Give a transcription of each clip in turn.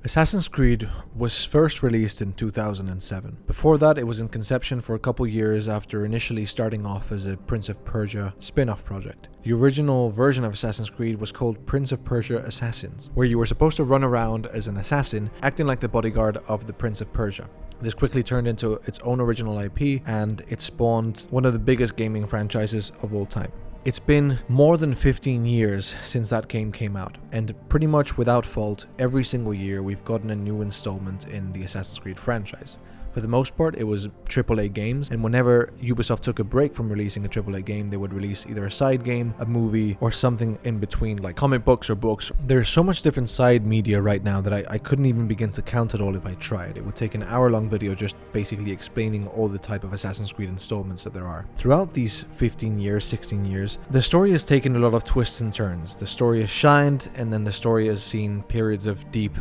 Assassin's Creed was first released in 2007. Before that, it was in conception for a couple years after initially starting off as a Prince of Persia spin-off project. The original version of Assassin's Creed was called Prince of Persia Assassins, where you were supposed to run around as an assassin, acting like the bodyguard of the Prince of Persia. This quickly turned into its own original IP, and it spawned one of the biggest gaming franchises of all time. It's been more than 15 years since that game came out, and pretty much without fault, every single year we've gotten a new installment in the Assassin's Creed franchise. For the most part, it was AAA games, and whenever Ubisoft took a break from releasing a AAA game, they would release either a side game, a movie, or something in between, like comic books or books. There's so much different side media right now that I couldn't even begin to count it all if I tried. It would take an hour-long video just basically explaining all the type of Assassin's Creed installments that there are. Throughout these 15 years, 16 years, the story has taken a lot of twists and turns. The story has shined, and then the story has seen periods of deep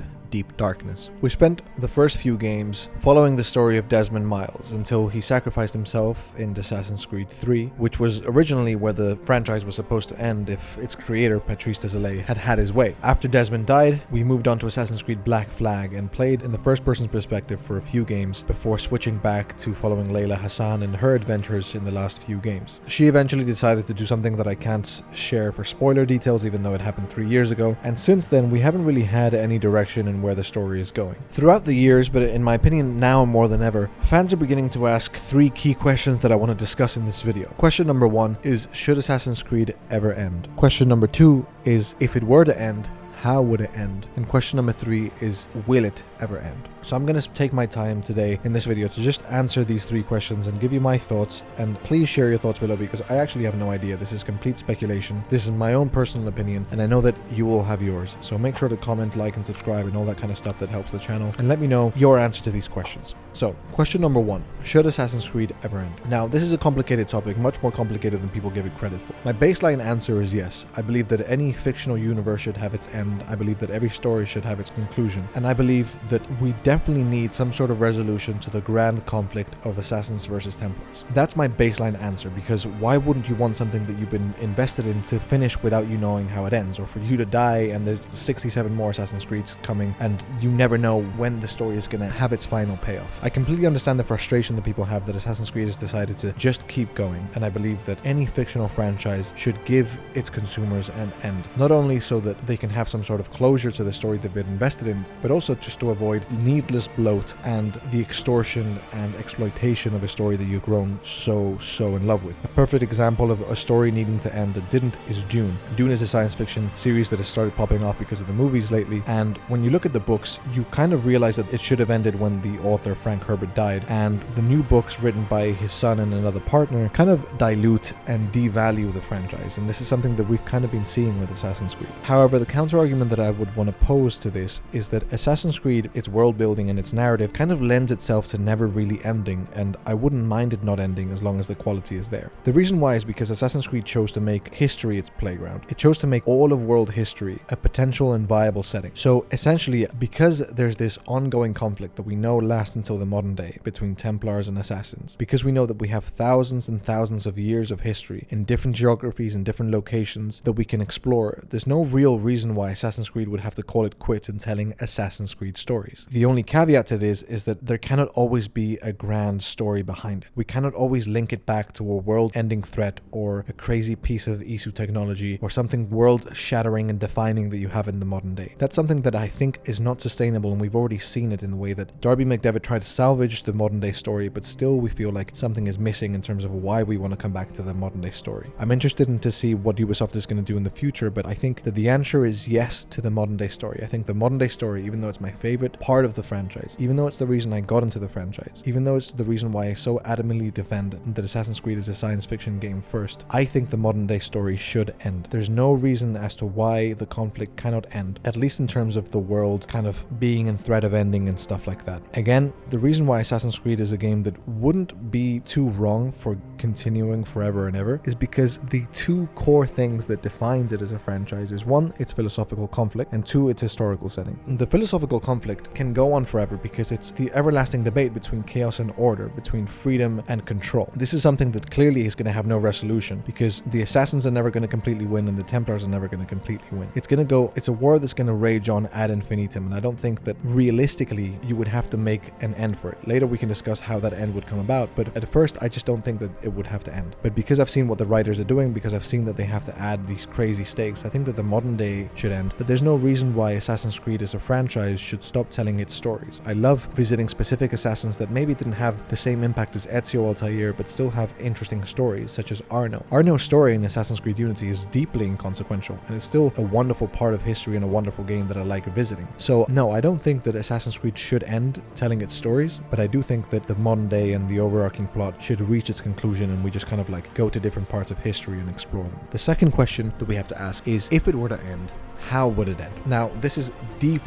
darkness. We spent the first few games following the story of Desmond Miles until he sacrificed himself in Assassin's Creed 3, which was originally where the franchise was supposed to end if its creator, Patrice Désilets, had his way. After Desmond died, we moved on to Assassin's Creed Black Flag and played in the first-person perspective for a few games before switching back to following Layla Hassan and her adventures in the last few games. She eventually decided to do something that I can't share for spoiler details, even though it happened 3 years ago, and since then we haven't really had any direction in where the story is going. Throughout the years, but in my opinion now more than ever, fans are beginning to ask 3 key questions that I want to discuss in this video. Question number 1 is, should Assassin's Creed ever end? Question number 2 is, if it were to end, how would it end? And question number 3 is, will it ever end? So I'm going to take my time today in this video to just answer these 3 questions and give you my thoughts, and please share your thoughts below because I actually have no idea. This is complete speculation. This is my own personal opinion, and I know that you will have yours. So make sure to comment, like, and subscribe and all that kind of stuff that helps the channel, and let me know your answer to these questions. So, question number 1, should Assassin's Creed ever end? Now, this is a complicated topic, much more complicated than people give it credit for. My baseline answer is yes. I believe that any fictional universe should have its end. I believe that every story should have its conclusion, and I believe that we definitely need some sort of resolution to the grand conflict of Assassins versus Templars. That's my baseline answer, because why wouldn't you want something that you've been invested in to finish without you knowing how it ends, or for you to die and there's 67 more Assassin's Creeds coming and you never know when the story is going to have its final payoff. I completely understand the frustration that people have that Assassin's Creed has decided to just keep going, and I believe that any fictional franchise should give its consumers an end, not only so that they can have some sort of closure to the story they've been invested in, but also just to avoid needless bloat and the extortion and exploitation of a story that you've grown so in love with. A perfect example of a story needing to end that didn't is Dune. Dune is a science fiction series that has started popping off because of the movies lately, and when you look at the books, you kind of realize that it should have ended when the author Frank Herbert died, and the new books written by his son and another partner kind of dilute and devalue the franchise, and this is something that we've kind of been seeing with Assassin's Creed. However, the counter argument that I would want to pose to this is that Assassin's Creed, its world building and its narrative kind of lends itself to never really ending, and I wouldn't mind it not ending as long as the quality is there. The reason why is because Assassin's Creed chose to make history its playground. It chose to make all of world history a potential and viable setting. So essentially, because there's this ongoing conflict that we know lasts until the modern day between Templars and Assassins, because we know that we have thousands and thousands of years of history in different geographies and different locations that we can explore, there's no real reason why Assassin's Creed would have to call it quits in telling Assassin's Creed stories. The only caveat to this is that there cannot always be a grand story behind it. We cannot always link it back to a world-ending threat or a crazy piece of ISU technology or something world-shattering and defining that you have in the modern day. That's something that I think is not sustainable, and we've already seen it in the way that Darby McDevitt tried to salvage the modern-day story, but still we feel like something is missing in terms of why we want to come back to the modern-day story. I'm interested in to see what Ubisoft is going to do in the future, but I think that the answer is yes to the modern-day story. I think the modern-day story, even though it's my favorite part of the franchise, even though it's the reason I got into the franchise, even though it's the reason why I so adamantly defend that Assassin's Creed is a science fiction game first, I think the modern day story should end. There's no reason as to why the conflict cannot end, at least in terms of the world kind of being in threat of ending and stuff like that. Again, the reason why Assassin's Creed is a game that wouldn't be too wrong for continuing forever and ever is because the 2 core things that defines it as a franchise is 1, its philosophical conflict, and 2, its historical setting. The philosophical conflict conflict can go on forever because it's the everlasting debate between chaos and order, between freedom and control. This is something that clearly is going to have no resolution because the assassins are never going to completely win and the Templars are never going to completely win. It's a war that's going to rage on ad infinitum, and I don't think that realistically you would have to make an end for it. Later we can discuss how that end would come about, but at first I just don't think that it would have to end. But because I've seen what the writers are doing, because I've seen that they have to add these crazy stakes, I think that the modern day should end. But there's no reason why Assassin's Creed as a franchise should stop telling its stories. I love visiting specific assassins that maybe didn't have the same impact as Ezio Altair, but still have interesting stories, such as Arno. Arno's story in Assassin's Creed Unity is deeply inconsequential, and it's still a wonderful part of history and a wonderful game that I like visiting. So no, I don't think that Assassin's Creed should end telling its stories, but I do think that the modern day and the overarching plot should reach its conclusion and we just kind of like go to different parts of history and explore them. The second question that we have to ask is, if it were to end, how would it end? Now, this is deep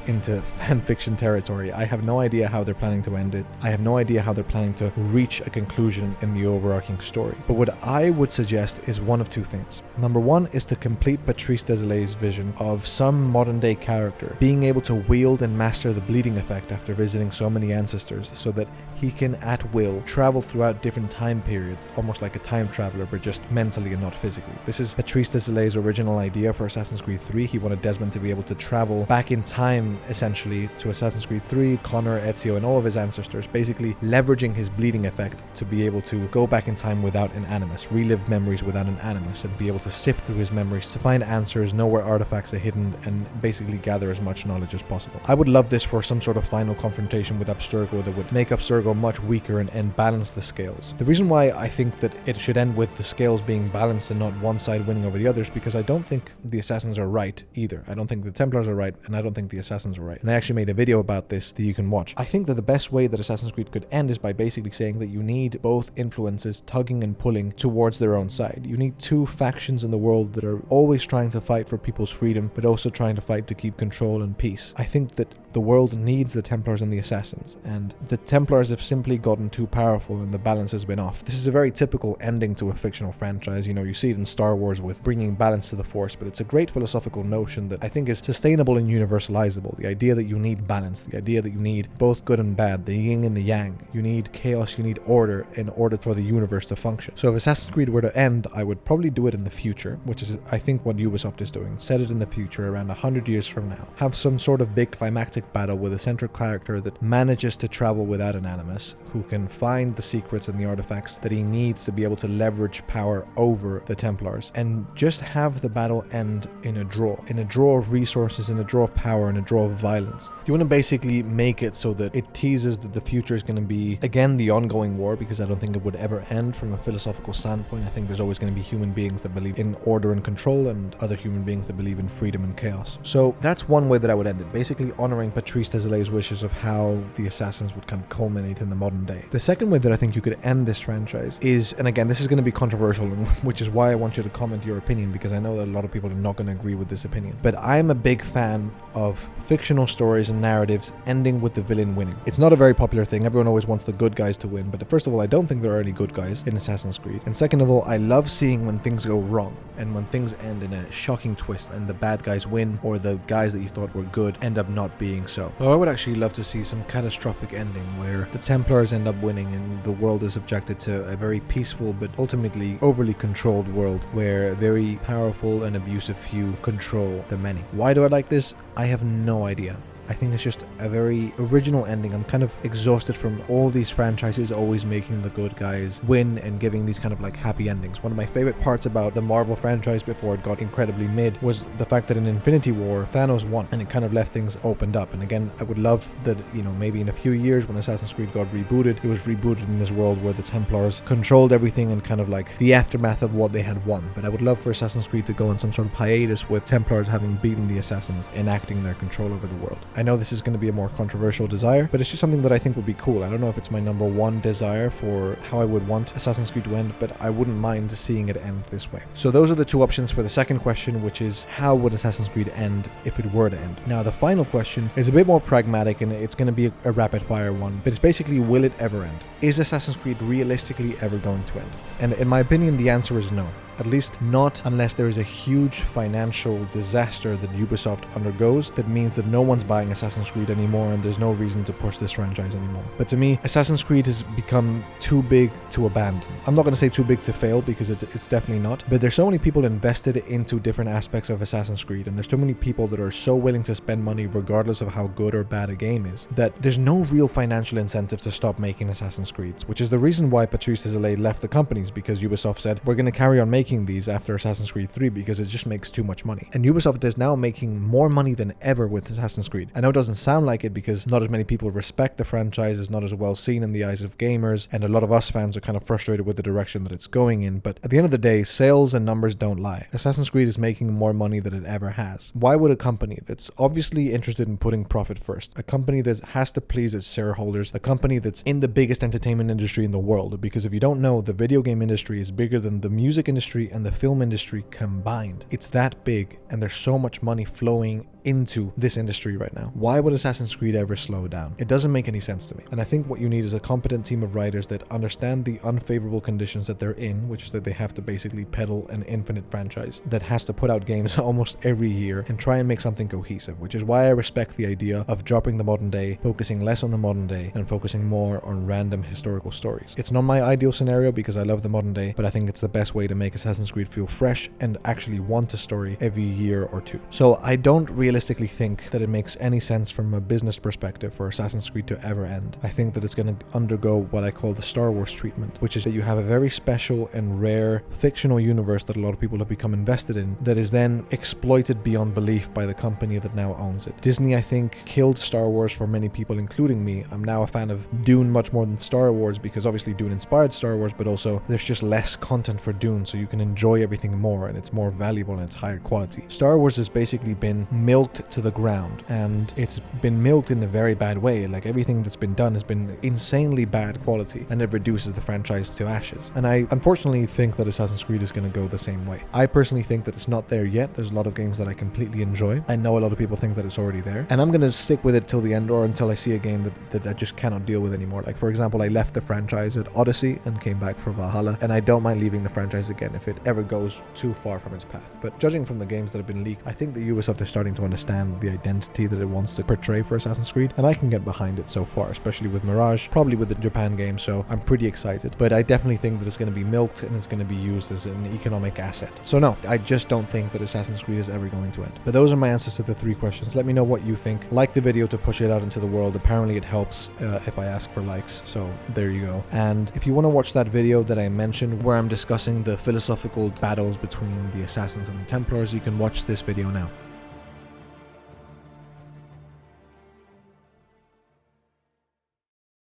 into fanfiction territory. I have no idea how they're planning to end it. I have no idea how they're planning to reach a conclusion in the overarching story. But what I would suggest is one of two things. Number one is to complete Patrice Désilets' vision of some modern day character being able to wield and master the bleeding effect after visiting so many ancestors, so that he can at will travel throughout different time periods, almost like a time traveler, but just mentally and not physically. This is Patrice Désilets' original idea for Assassin's Creed 3. He wanted Desmond to be able to travel back in time, essentially, to Assassin's Creed 3, Connor, Ezio, and all of his ancestors, basically leveraging his bleeding effect to be able to go back in time without an animus, relive memories without an animus, and be able to sift through his memories to find answers, know where artifacts are hidden, and basically gather as much knowledge as possible. I would love this for some sort of final confrontation with Abstergo that would make Abstergo much weaker and balance the scales. The reason why I think that it should end with the scales being balanced and not one side winning over the others, because I don't think the assassins are right either. I don't think the Templars are right, and I don't think the assassins are right. And I actually made a video about this that you can watch. I think that the best way that Assassin's Creed could end is by basically saying that you need both influences tugging and pulling towards their own side. You need two factions in the world that are always trying to fight for people's freedom, but also trying to fight to keep control and peace. I think that the world needs the Templars and the assassins, and the Templars have simply gotten too powerful and the balance has been off. This is a very typical ending to a fictional franchise. You know, you see it in Star Wars with bringing balance to the Force, but it's a great philosophical notion that I think is sustainable and universalizable. The idea that you need balance, the idea that you need both good and bad, the yin and the yang. You need chaos, you need order in order for the universe to function. So if Assassin's Creed were to end, I would probably do it in the future, which is I think what Ubisoft is doing. Set it in the future, around 100 years from now. Have some sort of big climactic battle with a central character that manages to travel without an animus, who can find the secrets and the artifacts that he needs to be able to leverage power over the Templars, and just have the battle end in a draw of resources, in a draw of power, in a draw of violence. You want to basically make it so that it teases that the future is going to be, again, the ongoing war, because I don't think it would ever end from a philosophical standpoint. I think there's always going to be human beings that believe in order and control, and other human beings that believe in freedom and chaos. So that's one way that I would end it, basically honoring Patrice Désilets' wishes of how the assassins would kind of culminate in the modern day. The second way that I think you could end this franchise is, and again, this is going to be controversial, which is why I want you to comment your opinion, because I know that a lot of people are not going to agree with this opinion, but I'm a big fan of fictional stories and narratives ending with the villain winning. It's not a very popular thing. Everyone always wants the good guys to win, but first of all, I don't think there are any good guys in Assassin's Creed, and second of all, I love seeing when things go wrong and when things end in a shocking twist and the bad guys win, or the guys that you thought were good end up not being so. So I would actually love to see some catastrophic ending where the Templars end up winning and the world is subjected to a very peaceful but ultimately overly controlled world where very powerful and abusive few control the many. Why do I like this? I have no idea. I think it's just a very original ending. I'm kind of exhausted from all these franchises always making the good guys win and giving these kind of like happy endings. One of my favorite parts about the Marvel franchise before it got incredibly mid was the fact that in Infinity War, Thanos won and it kind of left things opened up. And again, I would love that, you know, maybe in a few years when Assassin's Creed got rebooted, it was rebooted in this world where the Templars controlled everything and kind of like the aftermath of what they had won. But I would love for Assassin's Creed to go on some sort of hiatus with Templars having beaten the Assassins, enacting their control over the world. I know this is going to be a more controversial desire, but it's just something that I think would be cool. I don't know if it's my number one desire for how I would want Assassin's Creed to end, but I wouldn't mind seeing it end this way. So those are the two options for the second question, which is how would Assassin's Creed end if it were to end? Now the final question is a bit more pragmatic and it's going to be a rapid fire one, but it's basically, will it ever end? Is Assassin's Creed realistically ever going to end? And in my opinion, the answer is no. At least not unless there is a huge financial disaster that Ubisoft undergoes that means that no one's buying Assassin's Creed anymore and there's no reason to push this franchise anymore. But to me, Assassin's Creed has become too big to abandon. I'm not going to say too big to fail because it's definitely not, but there's so many people invested into different aspects of Assassin's Creed, and there's too many people that are so willing to spend money regardless of how good or bad a game is, that there's no real financial incentive to stop making Assassin's Creeds, which is the reason why Patrice Désilets left the companies, because Ubisoft said, we're going to carry on making these after Assassin's Creed 3 because it just makes too much money. And Ubisoft is now making more money than ever with Assassin's Creed. I know it doesn't sound like it because not as many people respect the franchise, it's not as well seen in the eyes of gamers, and a lot of us fans are kind of frustrated with the direction that it's going in, but at the end of the day, sales and numbers don't lie. Assassin's Creed is making more money than it ever has. Why would a company that's obviously interested in putting profit first, a company that has to please its shareholders, a company that's in the biggest entertainment industry in the world, because if you don't know, the video game industry is bigger than the music industry and the film industry combined. It's that big, and there's so much money flowing into this industry right now. Why would Assassin's Creed ever slow down? It doesn't make any sense to me. And I think what you need is a competent team of writers that understand the unfavorable conditions that they're in, which is that they have to basically peddle an infinite franchise that has to put out games almost every year and try and make something cohesive, which is why I respect the idea of dropping the modern day, focusing less on the modern day and focusing more on random historical stories. It's not my ideal scenario because I love the modern day, but I think it's the best way to make Assassin's Creed feel fresh and actually want a story every year or two. So I don't realistically think that it makes any sense from a business perspective for Assassin's Creed to ever end. I think that it's going to undergo what I call the Star Wars treatment, which is that you have a very special and rare fictional universe that a lot of people have become invested in that is then exploited beyond belief by the company that now owns it. Disney, I think, killed Star Wars for many people, including me. I'm now a fan of Dune much more than Star Wars because obviously Dune inspired Star Wars, but also there's just less content for Dune, so you can enjoy everything more and it's more valuable and it's higher quality. Star Wars has basically been milked to the ground, and it's been milked in a very bad way. Like, everything that's been done has been insanely bad quality, and it reduces the franchise to ashes. And I unfortunately think that Assassin's Creed is going to go the same way. I personally think that it's not there yet. There's a lot of games that I completely enjoy. I know a lot of people think that it's already there, and I'm going to stick with it till the end, or until I see a game that I just cannot deal with anymore. Like, for example, I left the franchise at Odyssey and came back for Valhalla, and I don't mind leaving the franchise again if it ever goes too far from its path. But judging from the games that have been leaked, I think that Ubisoft is starting to understand the identity that it wants to portray for Assassin's Creed, and I can get behind it so far, especially with Mirage, probably with the Japan game, so I'm pretty excited. But I definitely think that it's going to be milked and it's going to be used as an economic asset. So no, I just don't think that Assassin's Creed is ever going to end. But those are my answers to the 3 questions. Let me know what you think. Like the video to push it out into the world. Apparently it helps if I ask for likes, so there you go. And if you want to watch that video that I mentioned where I'm discussing the philosophical battles between the Assassins and the Templars, you can watch this video now.